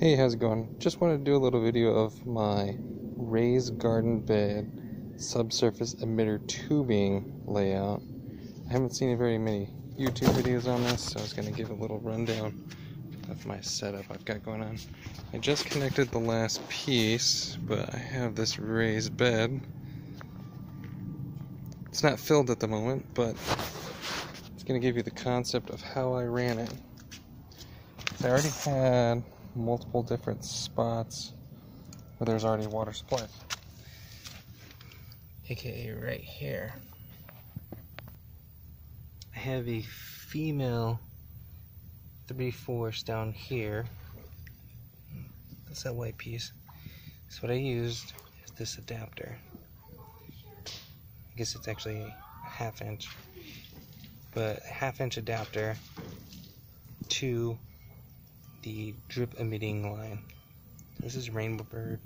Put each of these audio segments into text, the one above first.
Hey, how's it going? Just wanted to do a little video of my raised garden bed subsurface emitter tubing layout. I haven't seen very many YouTube videos on this, so I was going to give a little rundown of my setup I've got going on. I just connected the last piece, but I have this raised bed. It's not filled at the moment, but it's going to give you the concept of how I ran it. I already had multiple different spots where there's already water supply, aka right here. I have a female 3/4 down here. That's that white piece. So what I used is this adapter. I guess it's actually a 1/2 inch, but a 1/2 inch adapter to the drip emitting line. This is Rainbird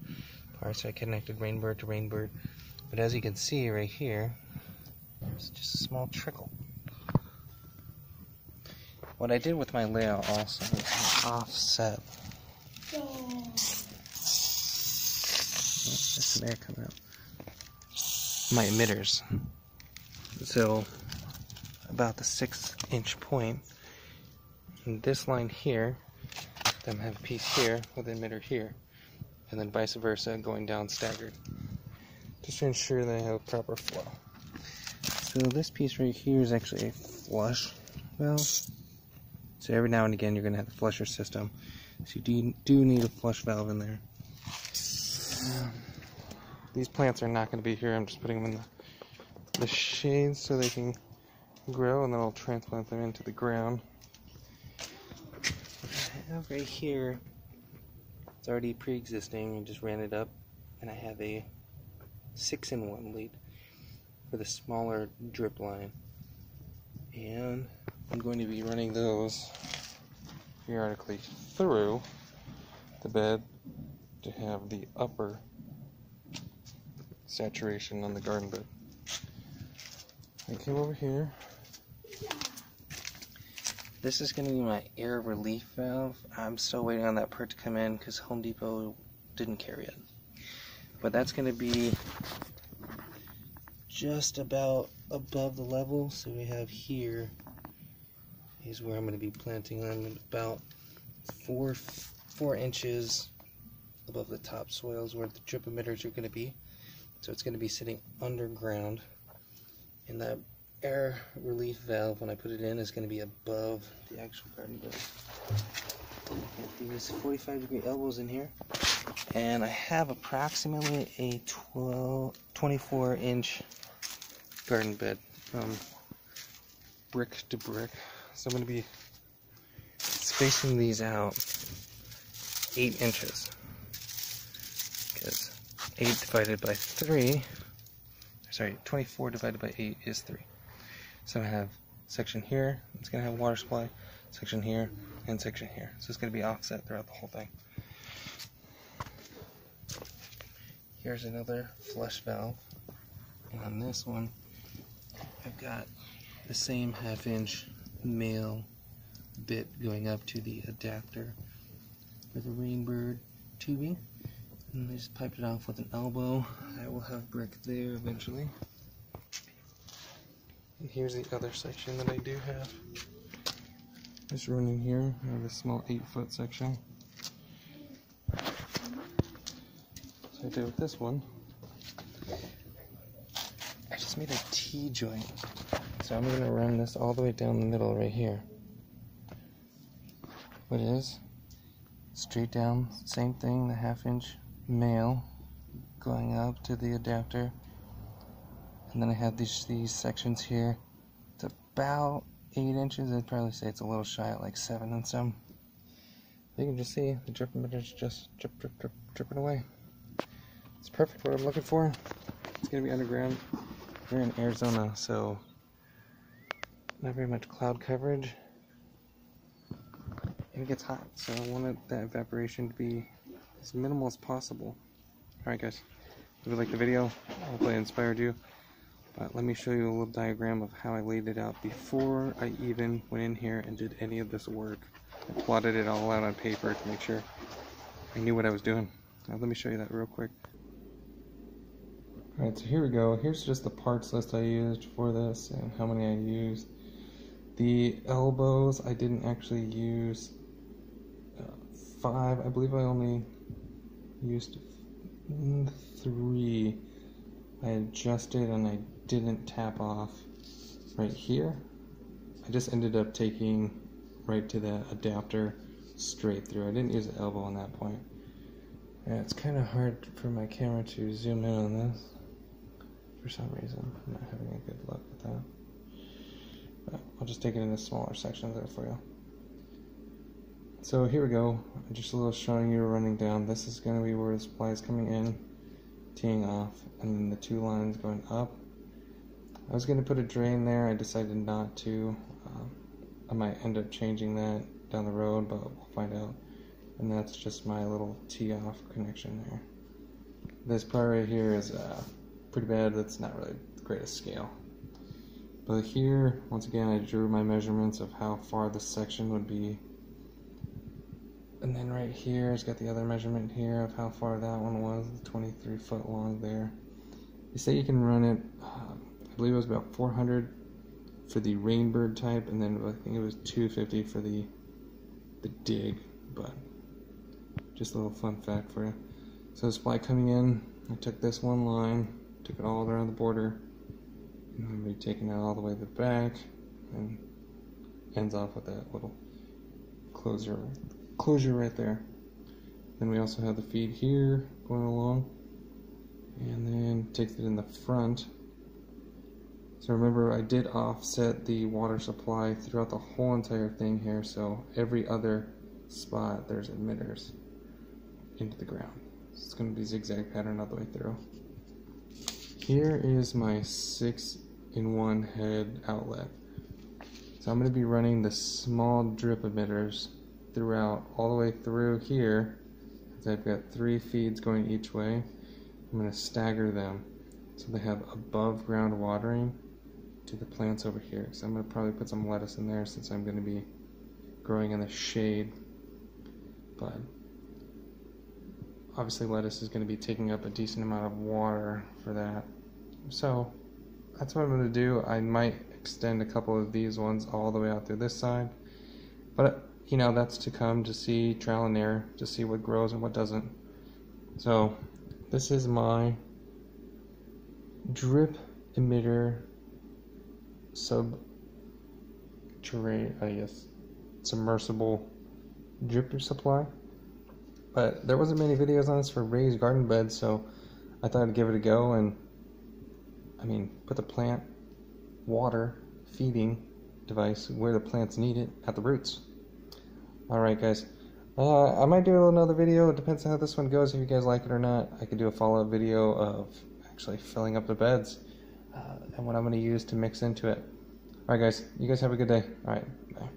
part, so I connected Rainbird to Rainbird. But as you can see right here, it's just a small trickle. What I did with my layout also is offset. There's some air coming out. My emitters. So about the 6-inch point. And this line here, then have a piece here with an emitter here, and then vice versa going down staggered, just to ensure they have proper flow. So this piece right here is actually a flush valve. So every now and again you're going to have to flush your system, so you do need a flush valve in there. These plants are not going to be here. I'm just putting them in the shade so they can grow, and then I'll transplant them into the ground. I have right here, it's already pre-existing. I just ran it up, and I have a 6-in-1 lead for the smaller drip line, and I'm going to be running those periodically through the bed to have the upper saturation on the garden bed. I came over here. This is going to be my air relief valve. I'm still waiting on that part to come in because Home Depot didn't carry it. But that's going to be just about above the level. So we have here is where I'm going to be planting them, about 4 inches above the topsoil is where the drip emitters are going to be. So it's going to be sitting underground, and that air relief valve, when I put it in, is going to be above the actual garden bed. Get these 45-degree elbows in here, and I have approximately a 24-inch garden bed from brick to brick. So I'm going to be spacing these out 8 inches, because 8 divided by 3, sorry, 24 divided by 8 is 3. So I have section here, it's going to have water supply, section here, and section here. So it's going to be offset throughout the whole thing. Here's another flush valve. And on this one, I've got the same 1/2 inch male bit going up to the adapter for the Rainbird tubing. And I just piped it off with an elbow. I will have brick there eventually. And here's the other section that I do have. Just running here, I have a small 8-foot section. So I did with this one, I just made a T-joint. So I'm going to run this all the way down the middle right here. What is? Straight down, same thing, the 1/2 inch male going up to the adapter. And then I have these sections here. It's about 8 inches. I'd probably say it's a little shy at like 7 and some. You can just see the drip emitters just dripping away. It's perfect what I'm looking for. It's going to be underground. We're in Arizona, so not very much cloud coverage. And it gets hot, so I wanted that evaporation to be as minimal as possible. Alright guys, if you liked the video, hopefully it inspired you. But let me show you a little diagram of how I laid it out before I even went in here and did any of this work. I plotted it all out on paper to make sure I knew what I was doing. Now let me show you that real quick. Alright, so here we go. Here's just the parts list I used for this and how many I used. The elbows, I didn't actually use 5. I believe I only used 3. I adjusted and I didn't tap off right here. I just ended up taking right to the adapter straight through. I didn't use the elbow on that point. Yeah, it's kind of hard for my camera to zoom in on this. For some reason, I'm not having a good luck with that. But I'll just take it into smaller sections there for you. So here we go. Just a little showing you running down. This is going to be where the supply is coming in, teeing off, and then the 2 lines going up. I was going to put a drain there. I decided not to. I might end up changing that down the road, but we'll find out. And that's just my little tee-off connection there. This part right here is pretty bad. That's not really the greatest scale. But here, once again, I drew my measurements of how far this section would be. And then right here, it's got the other measurement here of how far that one was, 23 foot long there. You say you can run it, I believe it was about 400 for the Rainbird type, and then I think it was 250 for the dig, but just a little fun fact for you. So the supply coming in, I took this one line, took it all around the border, and I'm going to be taking it all the way to the back, and ends off with that little closure right there. Then we also have the feed here going along, and then takes it in the front. So remember, I did offset the water supply throughout the whole entire thing here, so every other spot there's emitters into the ground. So it's going to be zigzag pattern all the way through. Here is my 6-in-1 head outlet. So I'm going to be running the small drip emitters throughout, all the way through here. So I've got 3 feeds going each way. I'm going to stagger them so they have above ground watering to the plants over here. So I'm going to probably put some lettuce in there since I'm going to be growing in the shade. But obviously lettuce is going to be taking up a decent amount of water for that. So that's what I'm going to do. I might extend a couple of these ones all the way out through this side. But you know, that's to come, to see, trial and error, to see what grows and what doesn't. So this is my drip emitter submersible drip supply. But there wasn't many videos on this for raised garden beds, so I thought I'd give it a go and put the plant water feeding device where the plants need it, at the roots. Alright guys, I might do another video. It depends on how this one goes, if you guys like it or not. I could do a follow-up video of actually filling up the beds and what I'm going to use to mix into it. Alright guys, you guys have a good day. Alright, bye.